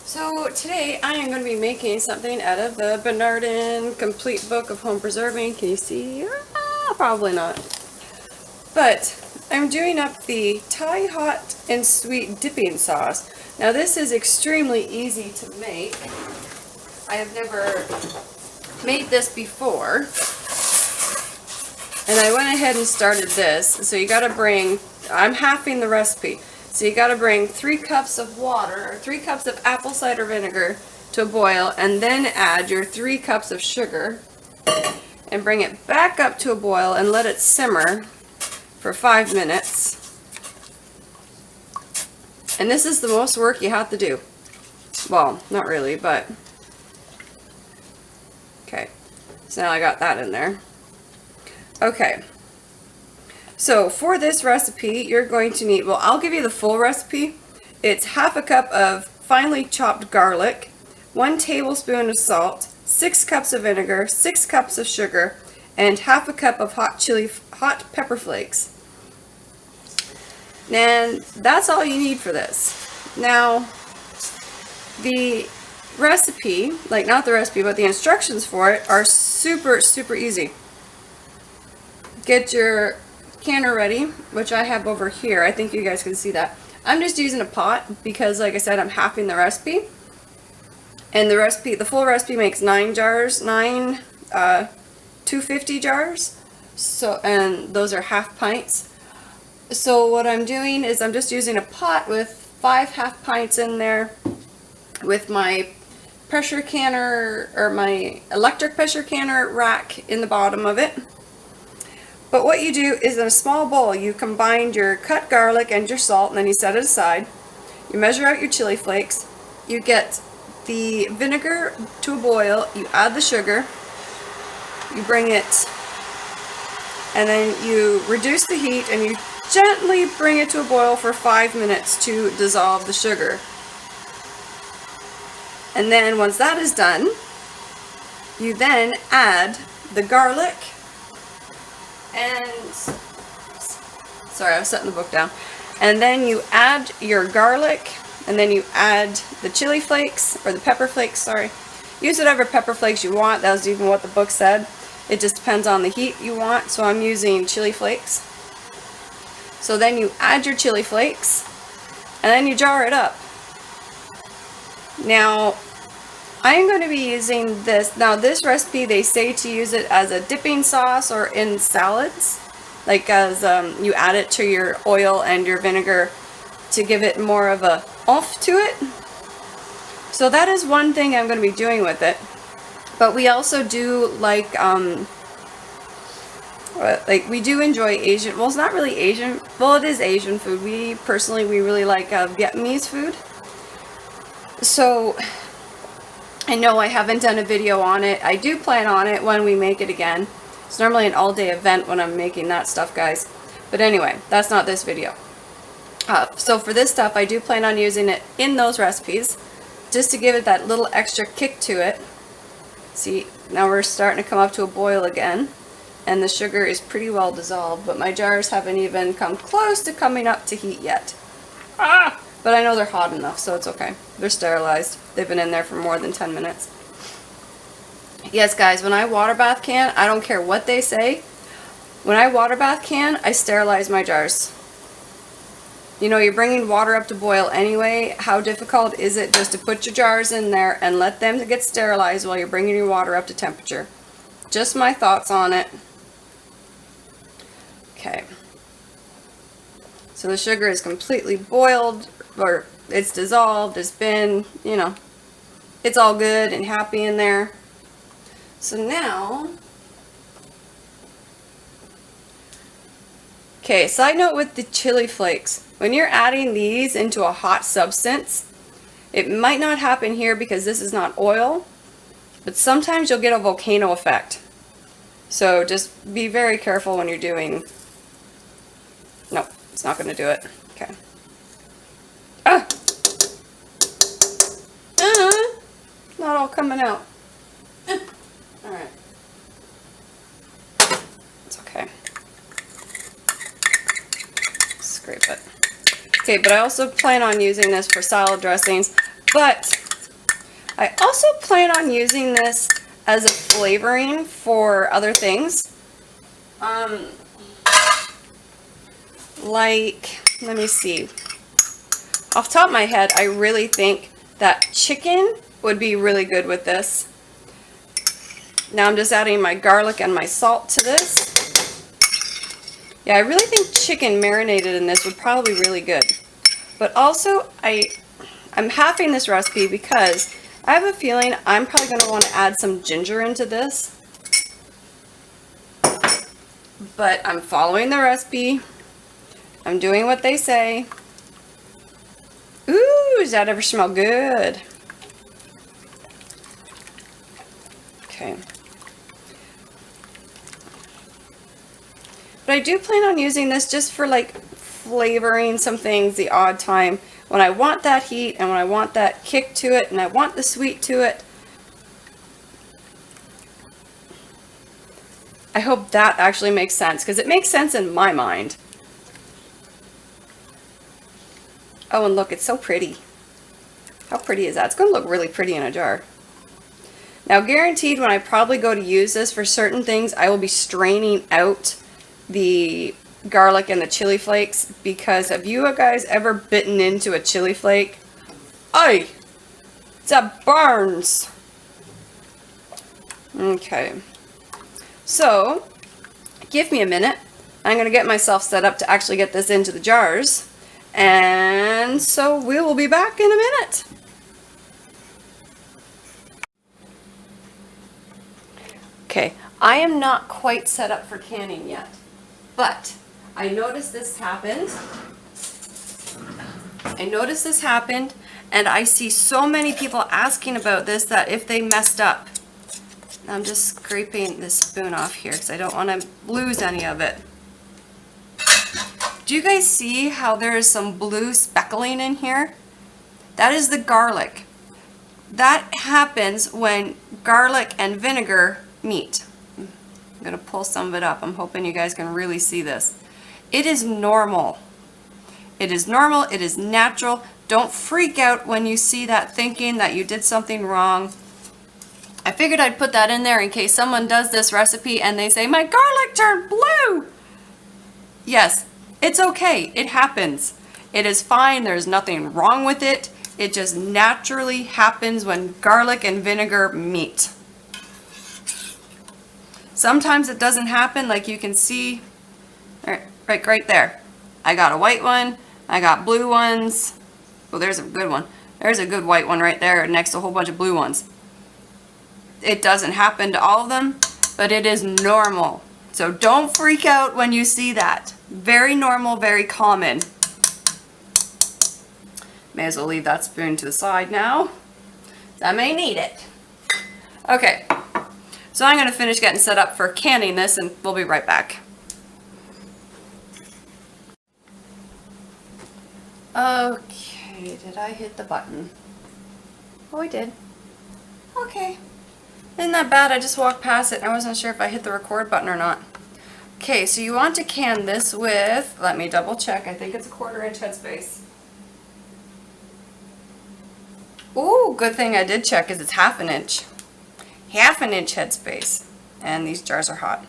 So today I am going to be making something out of the Bernardin Complete Book of Home Preserving. Can you see? Probably not. But I'm doing up the Thai hot and sweet dipping sauce. Now this is extremely easy to make. I have never made this before. And I went ahead and started this. So you got to bring, I'm halving the recipe. So you got to bring 3 cups of water, or 3 cups of apple cider vinegar to a boil, and then add your 3 cups of sugar, and bring it back up to a boil and let it simmer for 5 minutes. And this is the most work you have to do. Well, not really, but okay. So now I got that in there. Okay. So for this recipe, you're going to need, well, I'll give you the full recipe. It's half a cup of finely chopped garlic, 1 tablespoon of salt, 6 cups of vinegar, 6 cups of sugar, and half a cup of hot pepper flakes. And that's all you need for this. Now, the recipe, like not the recipe, but the instructions for it are super, super easy. Get your canner ready, which I have over here. I think you guys can see that. I'm just using a pot because, like I said, I'm halving the recipe. And the recipe, the full recipe makes 9 jars, 9 250 jars. So, and those are half pints. So what I'm doing is I'm just using a pot with 5 half pints in there with my pressure canner, or my electric pressure canner rack in the bottom of it. But what you do is in a small bowl, you combine your cut garlic and your salt, and then you set it aside. You measure out your chili flakes. You get the vinegar to a boil. You add the sugar. You bring it, and then you reduce the heat, and you gently bring it to a boil for 5 minutes to dissolve the sugar. And then once that is done, you then add the garlic. And sorry, I was setting the book down. And then you add your garlic, and then you add the chili flakes, or the pepper flakes, sorry. Use whatever pepper flakes you want. That was even what the book said. It just depends on the heat you want. So I'm using chili flakes. So then you add your chili flakes, and then you jar it up. Now, I'm going to be using this. Now this recipe, they say to use it as a dipping sauce or in salads. Like as you add it to your oil and your vinegar to give it more of a oomph to it. So that is one thing I'm going to be doing with it. But we also do like we do enjoy Asian, well, it's not really Asian, well, it is Asian food. We really like Vietnamese food. So I know I haven't done a video on it. I do plan on it when we make it again. It's normally an all-day event when I'm making that stuff, guys. But anyway, that's not this video. So for this stuff, I do plan on using it in those recipes, just to give it that little extra kick to it. See, now we're starting to come up to a boil again, and the sugar is pretty well dissolved, but my jars haven't even come close to coming up to heat yet. But I know they're hot enough, so it's okay. They're sterilized. They've been in there for more than 10 minutes. Yes, guys, when I water bath can, I don't care what they say. When I water bath can, I sterilize my jars. You know, you're bringing water up to boil anyway. How difficult is it just to put your jars in there and let them get sterilized while you're bringing your water up to temperature? Just my thoughts on it. Okay. So the sugar is completely boiled, or it's dissolved, it's been, you know, it's all good and happy in there. So now, okay, side note with the chili flakes. When you're adding these into a hot substance, it might not happen here because this is not oil, but sometimes you'll get a volcano effect. So just be very careful when you're doing, no, it's not going to do it. Okay. Not all coming out. Alright. It's okay. Scrape it. Okay, but I also plan on using this for salad dressings. But I also plan on using this as a flavoring for other things. Like, let me see. Off the top of my head, I really think that chicken would be really good with this. Now I'm just adding my garlic and my salt to this. Yeah, I really think chicken marinated in this would probably be really good. But also, I'm halving this recipe because I have a feeling I'm probably going to want to add some ginger into this. But I'm following the recipe. I'm doing what they say. Ooh, does that ever smell good? Okay. But I do plan on using this just for like flavoring some things the odd time when I want that heat and when I want that kick to it and I want the sweet to it. I hope that actually makes sense because it makes sense in my mind. Oh, and look, it's so pretty. How pretty is that? It's going to look really pretty in a jar. Now, guaranteed when I probably go to use this for certain things, I will be straining out the garlic and the chili flakes, because have you guys ever bitten into a chili flake? Aye, that burns. Okay, so give me a minute. I'm going to get myself set up to actually get this into the jars, and so we will be back in a minute. Okay, I am not quite set up for canning yet, but I noticed this happened. And I see so many people asking about this that if they messed up. I'm just scraping this spoon off here because I don't want to lose any of it. Do you guys see how there is some blue speckling in here? That is the garlic. That happens when garlic and vinegar meet. I'm going to pull some of it up. I'm hoping you guys can really see this. It is normal. It is normal. It is natural. Don't freak out when you see that thinking that you did something wrong. I figured I'd put that in there in case someone does this recipe and they say, my garlic turned blue. Yes, it's okay. It happens. It is fine. There's nothing wrong with it. It just naturally happens when garlic and vinegar meet. Sometimes it doesn't happen, like you can see right there. I got a white one. I got blue ones. Oh, there's a good one. There's a good white one right there next to a whole bunch of blue ones. It doesn't happen to all of them, but it is normal. So don't freak out when you see that. Very normal, very common. May as well leave that spoon to the side now. I may need it. Okay, so I'm going to finish getting set up for canning this and we'll be right back. Okay, did I hit the button? Oh, I did. Okay. Isn't that bad? I just walked past it and I wasn't sure if I hit the record button or not. Okay, so you want to can this with, let me double check, I think it's a 1/4 inch headspace. Ooh, good thing I did check because it's 1/2 inch. 1/2 inch headspace. And these jars are hot.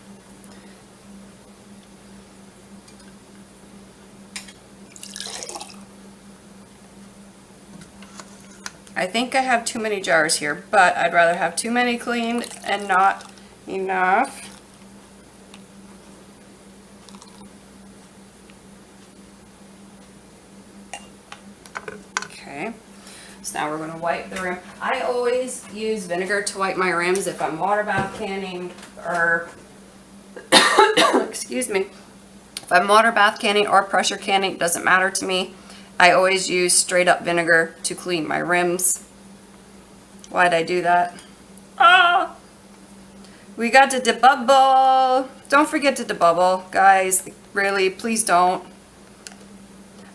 I think I have too many jars here, but I'd rather have too many cleaned and not enough. Okay, so now we're going to wipe the rim. I always use vinegar to wipe my rims if I'm water bath canning or, excuse me, if I'm water bath canning or pressure canning, it doesn't matter to me. I always use straight up vinegar to clean my rims. Why'd I do that? Ah! We got to debubble. Don't forget to debubble, guys. Really, please don't.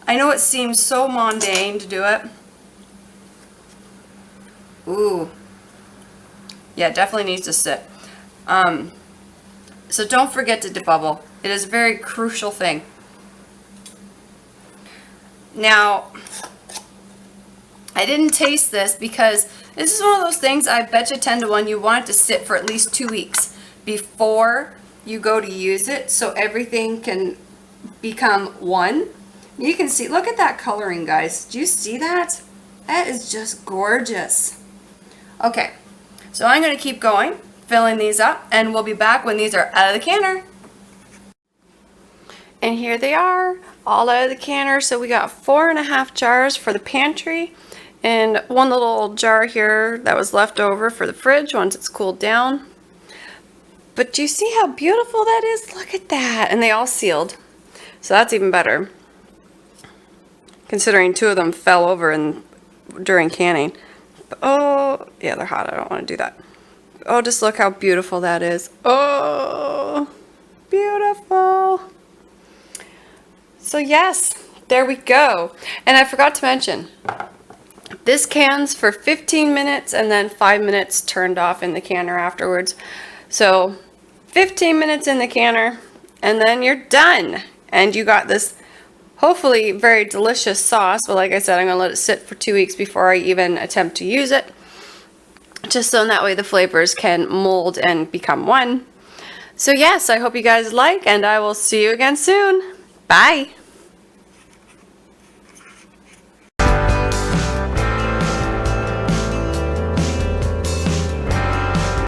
I know it seems so mundane to do it. Ooh. Yeah, it definitely needs to sit. So don't forget to debubble. It is a very crucial thing. Now, I didn't taste this because this is one of those things, I bet you 10 to 1 you want it to sit for at least 2 weeks before you go to use it, so everything can become one. You can see, look at that coloring, guys. Do you see that? That is just gorgeous. Okay, so I'm going to keep going, filling these up, and we'll be back when these are out of the canner. And here they are, all out of the canner. So we got 4.5 jars for the pantry, and one little jar here that was left over for the fridge once it's cooled down. But do you see how beautiful that is? Look at that. And they all sealed. So that's even better, considering 2 of them fell over during canning. But, oh, yeah, they're hot. I don't want to do that. Oh, just look how beautiful that is. Oh, beautiful. So yes, there we go. And I forgot to mention, this can's for 15 minutes and then 5 minutes turned off in the canner afterwards. So 15 minutes in the canner and then you're done. And you got this hopefully very delicious sauce. But like I said, I'm going to let it sit for 2 weeks before I even attempt to use it. Just so that way the flavors can mold and become one. So yes, I hope you guys like, and I will see you again soon. Bye.